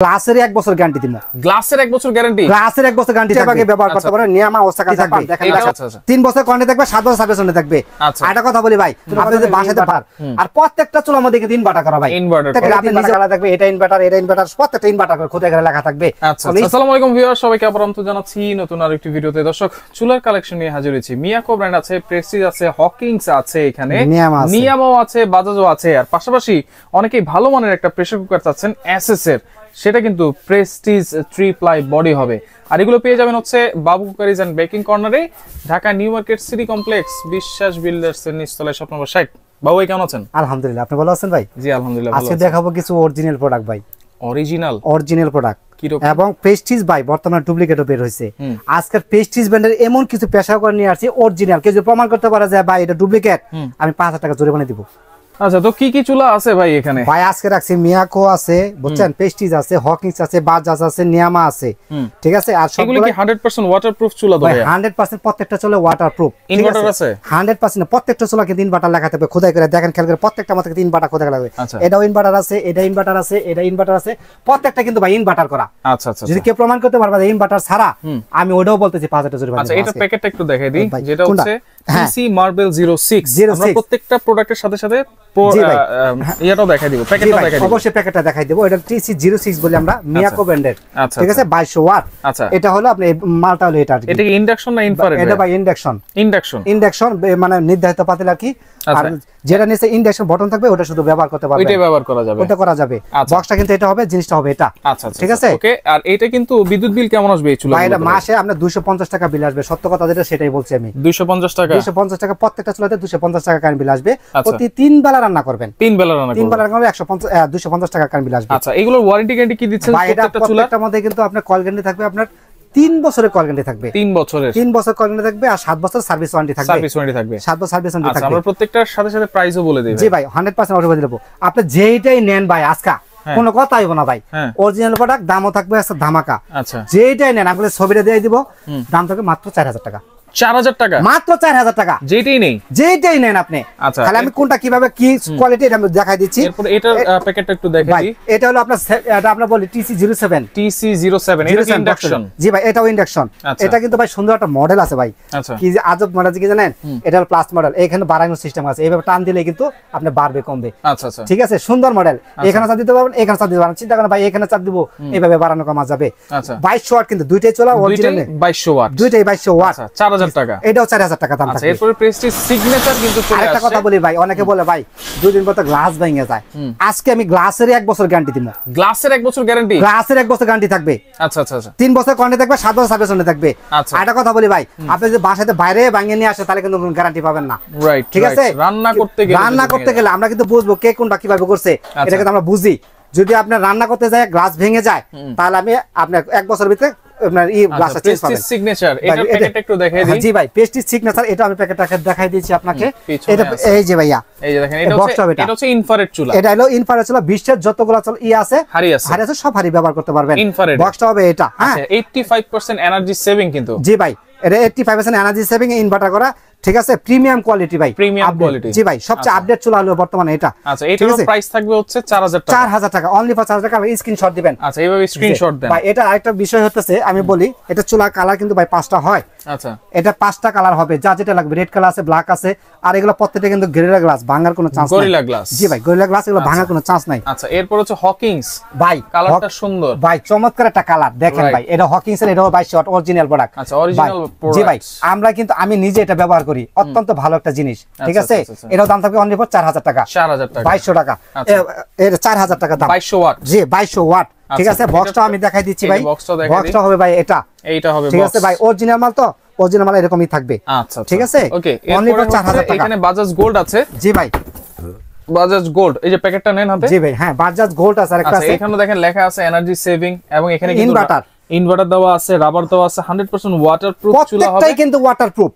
গ্লাসের 1 বছর গ্যারান্টি দিব। গ্লাসের 1 বছর গ্যারান্টি, গ্লাসের 1 বছর গ্যারান্টি থাকবে, ব্যবহার করতে পারেন, নিয়ামা অবস্থা থাকবে। দেখেন 3 বছর কোয়ারেন্টি থাকবে, 7 বছর সার্ভিস ওয়ারেন্টি থাকবে। আরেকটা কথা বলি ভাই, আপনি যদি বাসাতে পার আর প্রত্যেকটা চুলার মধ্যে কিন্তু ইনভার্টার করা ভাই, ইনভার্টার আপনি নিজে লাগা থাকবে, এটা ইনভার্টার, এটা ইনভার্টার, প্রত্যেকটা ইনভার্টার করে খোদাই করে লেখা থাকবে। আচ্ছা, আসসালামু আলাইকুম ভিউয়ার, সবাইকে আমন্ত্রণ জানাচ্ছি নতুন আরেকটি ভিডিওতে। দর্শক, চুলার কালেকশন নিয়ে হাজির হয়েছি। মিয়াকো ব্র্যান্ড আছে, প্রেস্টিজ আছে, হকিংস আছে, এখানে নিয়ামাও আছে, বাজাজও আছে, আর পাশাপাশি অনেকেই ভালো মানের একটা প্রেসার কুকার চাচ্ছেন এসএস এর, সেটা কিন্তু প্রেস্টিজ 3 প্লাই বডি হবে। আর এগুলো পেয়ে যাবেন হচ্ছে বাবু কুকারিজ এন্ড বেকিং কর্নারে, Dhaka new market city complex, বিশ্বাস বিল্ডার্স এর নিচতলায়, শপ নম্বর 60। বাবু ভাই কেমন আছেন? আলহামদুলিল্লাহ, আপনি ভালো আছেন ভাই? জি আলহামদুলিল্লাহ ভালো আছি। আজকে দেখাবো কিছু অরিজিনাল প্রোডাক্ট ভাই। অরিজিনাল প্রোডাক্ট এবং প্রেস্টিজ ভাই বর্তমানে ডুপ্লিকেটও বের হইছে। আজকের প্রেস্টিজ ব্র্যান্ডের এমন কিছু পেশা করে নিয়ে আসছি অরিজিনাল, কেউ যদি প্রমাণ করতে পারে যে ভাই এটা ডুপ্লিকেট, আমি 5000 টাকা জরিমানা দিব। আচ্ছা, তো কি কি চুলা আছে ভাই এখানে? ভাই আজকে রাখছি মিয়াকো আছে, বুঝছেন, প্রেস্টিজ আছে, হকিংস আছে, বাজাজ আছে, নিয়ামা আছে, ঠিক আছে। আর সবগুলো কি 100% ওয়াটারপ্রুফ চুলা? ভাই 100% প্রত্যেকটা চুলা ওয়াটারপ্রুফ। ইনভার্টার আছে 100%, প্রত্যেকটা চুলা কিন্তু ইনভার্টার লেখা থাকবে, খোদাই করে দেখেন, খেয়াল করে প্রত্যেকটা মধ্যে কিন্তু ইনভার্টার খোদাই লাগবে। এটাও ইনভার্টার আছে, এটা ইনভার্টার আছে, এটা ইনভার্টার আছে, প্রত্যেকটা কিন্তু ভাই ইনভার্টার করা। আচ্ছা আচ্ছা, যদি কেউ প্রমাণ করতে পারবে ইনভার্টার ছাড়া, আমি ওটাও বলতেছি 5000 টাকা জরিমানা। আচ্ছা, এটা প্যাকেটটা একটু দেখাই দিই, যেটা হচ্ছে টিসি মার্বেল 06। আমরা প্রত্যেকটা প্রোডাক্টের সাথে সাথে ইয়াটাও দেখাই দিব, প্যাকেটটা দেখাই দিব, অবশ্যই প্যাকেটটা দেখাই দেব। এটা টিসি 06 বলি আমরা, মিয়াকো ব্র্যান্ডের, ঠিক আছে, 2200 ওয়াট। আচ্ছা, এটা হলো আপনি মালটা হলো এটা কি ইন্ডাকশন না ইনফ্রারেড? এটা ভাই ইন্ডাকশন মানে নির্ধারিত পাতিল আর কি। আর যেটা নিচে ইন্ডাকশন বটন থাকবে ওটা শুধু ব্যবহার করতে পারবেন, ওইটাই ব্যবহার করা যাবে, ওটা করা যাবে। বক্সটা কিন্তু এটা হবে, জিনিসটা হবে এটা। আচ্ছা আচ্ছা, ঠিক আছে, ওকে। আর এটা কিন্তু বিদ্যুৎ বিল কেমন আসবে এই চুলা? ভাই এটা মাসে আপনার 250 টাকা বিল আসবে, সত্য কথা যেটা সেটাই বলছি আমি। 250 টাকা, 250 টাকা প্রত্যেকটা চুলাতে 250 টাকা কারেন্ট বিল আসবে। প্রতি 3 বেলা রান্না করবেন, 3 বেলা রান্না করলে 250 টাকা কারেন্ট বিল আসবে। আচ্ছা, এগুলোর ওয়ারেন্টি গ্যারান্টি কি দিচ্ছেন প্রত্যেকটা চুলার? প্রত্যেকটার মধ্যে কিন্তু আপনার কল গ্যারান্টি থাকবে, আপনার 3 বছরের কল গ্যারান্টি থাকবে, 3 বছরের কল গ্যারান্টি থাকবে, আর 7 বছর সার্ভিস ওয়ারেন্টি থাকবে, 7 বছর সার্ভিস ওয়ারেন্টি থাকবে। আমরা প্রত্যেকটার সাথে সাথে প্রাইসও বলে দেব। জি ভাই, 100% অর্ডার করে দেব। আপনি যেইটাই নেন ভাই, আজকা কোনো কথা হইব না ভাই, অরিজিনাল প্রোডাক্ট, দামও থাকবে একটা ধামাকা। আচ্ছা, যেইটাই নেন আপনাদের ছবিটা দিয়ে দিব, দাম থাকবে মাত্র 4000 টাকা। 4000 টাকা, মাত্র 4000 টাকা, যেটাই নেন আপনি। আচ্ছা, খালি আমি কোনটা কিভাবে কি কোয়ালিটি এটা আমি দেখাই দিচ্ছি। এরপর এটার প্যাকেটটা একটু দেখাই দিই। এটা হলো আপনার, এটা আমরা বলি TC 07। এটা কি ইন্ডাকশন? জি ভাই, এটাও ইন্ডাকশন। এটা কিন্তু ভাই সুন্দর একটা মডেল আছে ভাই। আচ্ছা, কি যে আজব মডেল কি জানেন? এটা হলো প্লাস মডেল, এখানে বাড়ানোর সিস্টেম আছে, এইভাবে টান দিলে কিন্তু আপনি বাড়বে কমবে। আচ্ছা আচ্ছা, ঠিক আছে, সুন্দর মডেল। এখানে চাপ দিতে পারবেন, এখানে চাপ দিতে পারবেন, চিন্তা করেন ভাই, এখানে চাপ দিব, এইভাবে বাড়ানো কমা যাবে। আচ্ছা, 2200 ওয়াট কিন্তু দুইটাই চলা, অরিজিনাল 2200 ওয়াট, দুইটাই 2200 ওয়াট। আচ্ছা, 4000 টাকা, এটাও 4000 টাকা দাম। আচ্ছা, এরপর প্রেস্টিজ সিগনেচার কিন্তু চলে আসছে। আরেকটা কথা বলি ভাই, অনেকে বলে ভাই 2 দিন পর তো গ্লাস ভেঙে যায়। আজকে আমি গ্লাসের 1 বছর গ্যারান্টি দিব। গ্লাসের 1 বছর গ্যারান্টি? গ্লাসের 1 বছর গ্যারান্টি থাকবে। আচ্ছা আচ্ছা আচ্ছা, 3 বছর কোয়ারেন্টি থাকবে, 7 বছর সার্ভিস ওয়ারেন্টি থাকবে। আচ্ছা, আরেকটা কথা বলি ভাই, আপনি যদি বাসাতে বাইরে ভাঙিয়ে নিয়ে আসে তাহলে কিন্তু গ্যারান্টি পাবেন না। রাইট, ঠিক আছে। রান্না করতে গেলে আমরা কিন্তু বুঝবো কে কোনটা কিভাবে করছে, এটা কিন্তু আমরা বুঝি। যদি আপনি রান্না করতে যায় গ্লাস ভেঙে যায়, তাহলে আমি আপনার 1 বছরের ভিতরে আপনার এই গ্লাসটা চেঞ্জ পাবেন। সিগনেচার, এটা প্যাকেটটা একটু দেখাই দিই। জি ভাই, প্রেস্টিজ সিগনেচার, এটা আমি প্যাকেটটা দেখাই দিয়েছি আপনাকে। এটা এই যে ভাইয়া, এই যে দেখেন, এটা হচ্ছে ইনফ্রারেড চুলা। এটা হলো ইনফ্রারেড চুলা, বিশ্বের যতগুলো চুলা আছে, হাড়ি আছে, সব হাড়ি ব্যবহার করতে পারবেন। বক্সটা হবে এটা। হ্যাঁ, 85% এনার্জি সেভিং কিন্তু। জি ভাই, এটা 85% এনার্জি সেভিং, ইনভার্টার করা, ঠিক আছে, প্রিমিয়াম কোয়ালিটি ভাই, প্রিমিয়াম কোয়ালিটি। জি ভাই, সবচেয়ে আপডেট চুলা হলো বর্তমানে এটা। আচ্ছা, এটার প্রাইস থাকবে হচ্ছে 4000 টাকা। 4000 টাকা, অনলি ফর 4000 টাকা। স্ক্রিনশট দিবেন। আচ্ছা, এইভাবে স্ক্রিনশট দেন ভাই। এটা আরেকটা বিষয় হচ্ছে, আমি বলি, এটা চুলার কালার কিন্তু ভাই 5টা হয়। আচ্ছা, এটা 5টা কালার হবে, যা যেটা লাগবে। রেড কালার আছে, ব্ল্যাক আছে, আর এগুলো প্রত্যেকটা কিন্তু গরিলা গ্লাস, ভাঙার কোনো চান্স নাই। Gorilla glass? জি ভাই, গরিলা গ্লাস, এগুলো ভাঙার কোনো চান্স নাই। আচ্ছা, এরপর হচ্ছে হকিংস। ভাই কালারটা সুন্দর ভাই, চমৎকার একটা কালার দেখেন ভাই। এটা হকিংস এর, এটাও 2200 ওয়াট অরিজিনাল প্রোডাক্ট। আচ্ছা, অরিজিনাল প্রোডাক্ট। জি ভাই, আমরা কিন্তু আমি নিজে এটা ব্যবহার করি, অত্যন্ত ভালো একটা জিনিস। ঠিক আছে, এটাও দাম থাকবে অনলি ফর 4000 টাকা। 4000 টাকা, 2200 টাকা, এর 4000 টাকা দাম। 2200 ওয়াট? জি, 2200 ওয়াট। ঠিক আছে, বক্সটা আমি দেখাই দিচ্ছি ভাই। বক্সটা হবে ভাই এটা, এইটা হবে। ঠিক আছে ভাই, অরিজিনাল মাল তো, অরিজিনাল মাল এরকমই থাকবে। আচ্ছা, ঠিক আছে, ওকে। অনলি ফর 4000 টাকা। এখানে বাজাজ গোল্ড আছে। জি ভাই, বাজাজ গোল্ড, এই যে প্যাকেটটা নেন হাতে। জি ভাই, হ্যাঁ, বাজাজ গোল্ড আছে, আরেকটা আছে। এখানে দেখেন লেখা আছে এনার্জি সেভিং, এবং এখানে কিন্তু ইনভার্টার দেওয়া আছে, রাবার দেওয়া আছে, 100% ওয়াটারপ্রুফ চুলা হবে। প্রত্যেকটাই কিন্তু ওয়াটারপ্রুফ।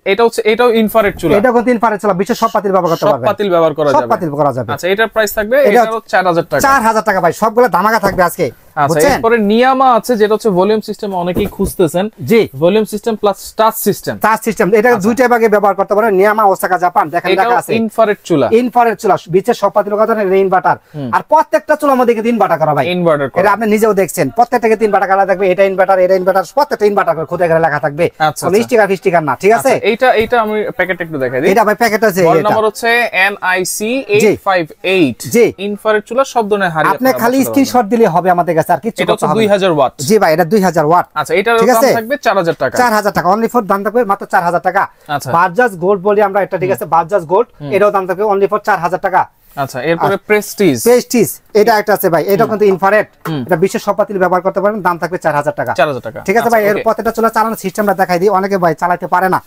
এটাও ইনফ্রারেড চুলা। এটা কিন্তু ইনফ্রারেড চুলা, বিশ্বের সব পাতিল ব্যবহার করতে পারবেন। সব পাতিল ব্যবহার করা যাবে, সব পাতিল করা যাবে। আচ্ছা, এটার প্রাইস থাকবে, এটাও 4000 টাকা। 4000 টাকা ভাই, সবগুলো ধামাকা থাকবে আজকে। আচ্ছা এরপরে নিয়ামা আছে যেটা হচ্ছে ভলিউম সিস্টেম অনেকেই খুঁজতেছেন। জি volume system plus touch system. Touch system এটা দুইটা ভাগে ব্যবহার করতে পারেন। নিয়ামা ওসাকা জাপান দেখেন লেখা আছে ইনফ্রারেড চুলা। ইনফ্রারেড চুলা বিচের সব পাতিল কথা ইনভার্টার আর প্রত্যেকটা চুলার মধ্যে 3 বাটা করা ভাই। ইনভার্টার এটা আপনি নিজেও দেখছেন প্রত্যেকটাকে 3 বাটা করা থাকবে। এটা ইনভার্টার প্রত্যেকটা ইনভার্টার করে খোদাই করে লেখা থাকবে। কোনো স্টিকার না ঠিক আছে। এইটা আমি প্যাকেট একটু দেখাই দিই। এটা ভাই প্যাকেট আছে। মডেল নাম্বার হচ্ছে NIC 858। জি ইনফ্রারেড চুলা সব ধরনের হাড়ি আপনি খালি স্ক্রিনশট দিলে হবে আমাদের কাছে আর কিছু করতে হবে না। এটা 2000 ওয়াট। জি ভাই এটা 2000 ওয়াট। আচ্ছা এটার দাম থাকবে 4000 টাকা। 4000 টাকা অনলি ফর দাম থাকবে মাত্র 4000 টাকা। বাজাজ গোল্ড বলি আমরা এটা ঠিক আছে বাজাজ গোল্ড এটাও দাম থাকবে অনলি ফর 4000 টাকা। আচ্ছা এরপরে প্রেস্টিজ এটা একটা আছে ভাই এটা কিন্তু ইনফ্রারেড এটা বিশেষ সব পাতিল ব্যবহার করতে পারেন দাম থাকবে 4000 টাকা। 4000 টাকা ঠিক আছে ভাই। এর প্রত্যেকটা চুলা চালানোর সিস্টেমটা দেখাই দিই অনেকে ভাই চালাতে পারে না।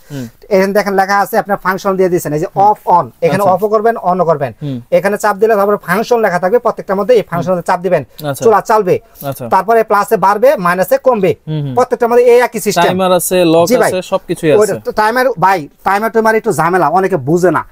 এখানে দেখেন লেখা আছে আপনার ফাংশন দিয়ে দিয়েছেন এই যে অফ অন এখানে অফও করবেন অনও করবেন। এখানে চাপ দিলে তারপরে ফাংশন লেখা থাকবে প্রত্যেকটার মধ্যে এই ফাংশনে চাপ দিবেন চুলা চালবে তারপরে প্লাসে বাড়বে মাইনাসে কমবে প্রত্যেকটার মধ্যে এই একই সিস্টেম। টাইমার আছে লক আছে সবকিছুই আছে। টাইমার ভাই টাইমার একটু ঝামেলা অনেকে বুঝে না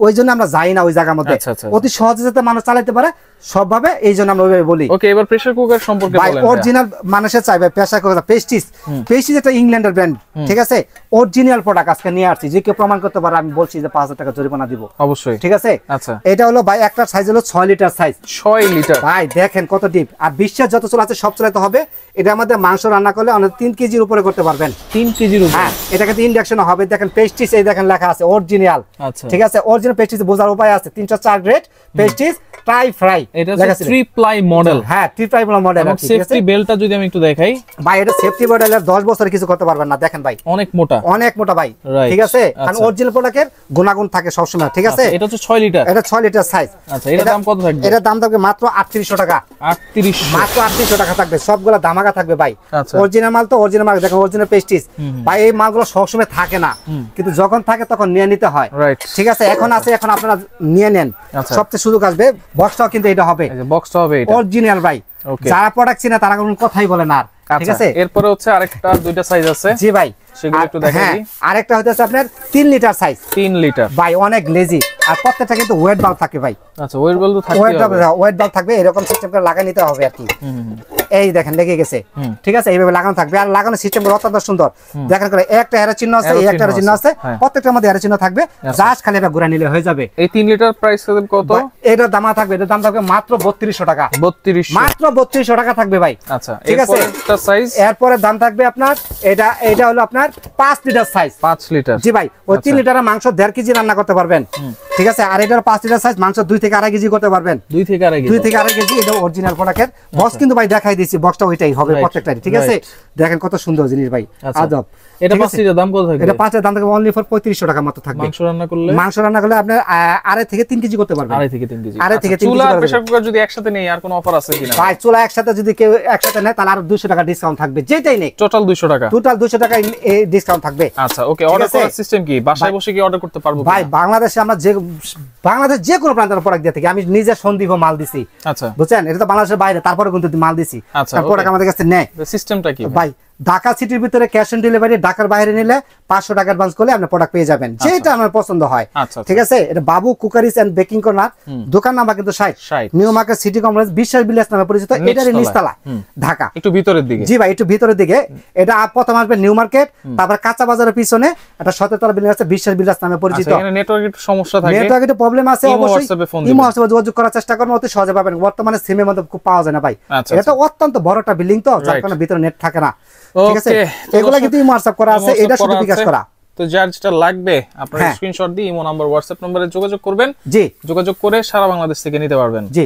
ওইজন্য আমরা যাই না ওই জায়গার মধ্যে অতি সহজে যাতে মানুষ চালাতে পারে সবভাবে এইজন্য আমরা ওইভাবে বলি। ওকে এবার প্রেসার কুকার সম্পর্কে বলেন। অরিজিনাল মানুষের চাইবে প্রেসার কুকার প্রেস্টিজ একটা ইংল্যান্ডের ব্র্যান্ড ঠিক আছে অরিজিনাল প্রোডাক্ট আজকে নিয়ে আসছি যে কেউ প্রমাণ করতে পারে আমি বলছি যে 5000 টাকা জরিমানা দিব অবশ্যই ঠিক আছে। আচ্ছা এটা হলো ভাই একটা সাইজ হলো 6 লিটার সাইজ 6 লিটার ভাই দেখেন কত ডিপ আর বিশ্বের যত চুলা আছে সব চুলাতে হবে। এটা আমাদের মাংস রান্না করলে অনেক 3 কেজির উপরে করতে পারবেন। 3 কেজির উপরে হ্যাঁ এটাকে ইন্ডাকশন হবে দেখেন প্রেস্টিজ এই দেখেন লেখা আছে অরিজিনাল ঠিক আছে অরিজিনাল প্রেস্টিজ বোঝার উপায় আছে 304 গ্রেড প্রেস্টিজ ট্রাই ফ্রাই এটা হচ্ছে 3 প্লাই মডেল। হ্যাঁ 3 প্লাই মডেল এবং সেফটি বেল্টটা যদি আমি একটু দেখাই ভাই এটা সেফটি মডেলের 10 বছর কিছু করতে পারবেন না দেখেন ভাই অনেক মোটা ভাই ঠিক আছে কারণ অরিজিনাল প্রোডাক্টের গুণাগুণ থাকে সব সময় ঠিক আছে। এটা হচ্ছে 6 লিটার এটা 6 লিটার সাইজ। আচ্ছা এটার দাম কত থাকবে? এটার দাম থাকবে মাত্র 3800 টাকা। 3800 মাত্র 3800 টাকা থাকবে সবগুলা দামাকা থাকবে ভাই। অরিজিনাল মাল তো অরিজিনাল মাল দেখেন অরিজিনাল প্রেস্টিজ ভাই এই মালগুলো সব সময় থাকে না কিন্তু যখন থাকে তখন নিয়ে নিতে হয় ঠিক আছে। এখন আছে এখন আপনারা নিয়ে নেন সবচেয়ে সুযোগ আসবে বক্সটাও কিন্তু এটা হবে বক্সটা হবে এটা অরিজিনাল ভাই যারা প্রোডাক্ট চিনে তারা কোনো কথাই বলে না ঠিক আছে। এরপরে হচ্ছে আরেকটা দুইটা সাইজ আছে জি ভাই সেগুলো একটু দেখাই দিই। আরেকটা হচ্ছে আপনার 3 লিটার সাইজ 3 লিটার ভাই অনেক লেজি আর প্রত্যেকটা কিন্তু ওয়েট বাল্ব থাকে ভাই। আচ্ছা ওয়েট বাল্ব তো থাকবে ওয়েট বাল্ব থাকবে এরকম সিস্টেম করে লাগা নিতে হবে আর কি। এই দেখেন লেগে গেছে ঠিক আছে এইভাবে লাগানো থাকবে আর লাগানোর সিস্টেম অত্যন্ত সুন্দর দেখেন করে একটা এর চিহ্ন আছে এই একটা এর চিহ্ন আছে প্রত্যেকটার মধ্যে এর চিহ্ন থাকবে জাস্ট খালি এটা ঘুরা নিলে হয়ে যাবে। এই 3 লিটার প্রাইস কত? এটার দাম থাকবে এটার দাম থাকবে মাত্র 3200 টাকা। 3200 মাত্র 3200 টাকা থাকবে ভাই। আচ্ছা ঠিক আছে এটা সাইজ এরপরে দাম থাকবে আপনার এটা হলো আপনার 5 লিটার সাইজ 5 লিটার জি ভাই ওই 3 লিটারের মাংস 1.5 কেজি রান্না করতে পারবেন ঠিক আছে। আর এটার 5 লিটার সাইজ মাংস 2 থেকে 2.5 কেজি করতে পারবেন 2 থেকে 2.5 কেজি এটা অরিজিনাল প্রোডাক্টের বক্স কিন্তু ভাই দেখাই দিয়েছি বক্সটা ওইটাই হবে প্রত্যেকটারই ঠিক আছে। দেখেন কত সুন্দর জিনিস ভাই আজব। এটা 5 লিটার দাম কত থাকবে? এটা 5 এর দাম থাকবে অনলি ফর 3500 টাকা মাত্র থাকবে। মাংস রান্না করলে আপনি 2.5 থেকে 3 কেজি করতে পারবেন 2.5 থেকে 3 কেজি 2.5 থেকে 3 কেজি। চুলা প্রেসার কুকার যদি একসাথে নেই আর কোনো অফার আছে কিনা? ভাই চুলা একসাথে যদি কেউ একসাথে নেয় তাহলে আর 200 টাকা ডিসকাউন্ট থাকবে যেটাই নেই টোটাল 200 টাকা টোটাল 200 টাকা এই ডিসকাউন্ট থাকবে। আচ্ছা ওকে অর্ডার করার সিস্টেম কি বাসায় বসে কি অর্ডার করতে পারবো ভাই? বাংলাদেশে আমরা বাংলাদেশ যে কোনো প্রান্তের প্রোডাক্ট দিয়ে থাকি আমি নিজে সন্দীপ মাল দিছি আচ্ছা বুঝছেন এটা তো বাংলাদেশের বাইরে তারপরে কিন্তু মাল দিছি প্রোডাক্ট আমাদের কাছে নেয় সিস্টেমটা কি ভাই? ঢাকা সিটির ভিতরে ক্যাশ অন ডেলিভারি ঢাকার বাইরে নিলে 500 টাকা অ্যাডভান্স করলে আপনি প্রোডাক্ট পেয়ে যাবেন যেটা আমার পছন্দ হয় ঠিক আছে। এটা বাবু কুকারিজ এন্ড বেকিং কর্নার দোকান নাম্বার কিন্তু 60 নিউ মার্কেট সিটি কমপ্লেক্স বিশ্বাস বিলাস নামে পরিচিত এটারই নিচতলা ঢাকা একটু ভিতরের দিকে জি ভাই একটু ভিতরের দিকে। এটা প্রথম আসবে নিউ মার্কেট তারপর কাঁচা বাজারের পিছনে একটা 17 তলা বিল্ডিং আছে বিশ্বাস বিলাস নামে পরিচিত। এখানে নেটওয়ার্ক একটু সমস্যা থাকে নেটওয়ার্ক একটু প্রবলেম আছে অবশ্যই ইমো হোয়াটসঅ্যাপে যোগাযোগ করার চেষ্টা করুন অতি সহজে পাবেন বর্তমানে সিমের মধ্যে খুব পাওয়া যায় না ভাই এটা তো অত্যন্ত বড় একটা বিল্ডিং তো যার কারণে ভিতরে নেট থাকে না ঠিক আছে। এগুলা কিন্তু ইমো হোয়াটসঅ্যাপ করা আছে এটা শুধু বিকাশ করা তো যার যেটা লাগবে আপনারা স্ক্রিনশট দিয়ে ইমো নাম্বার হোয়াটসঅ্যাপ নম্বরে যোগাযোগ করবেন জি যোগাযোগ করে সারা বাংলাদেশ থেকে নিতে পারবেন জি।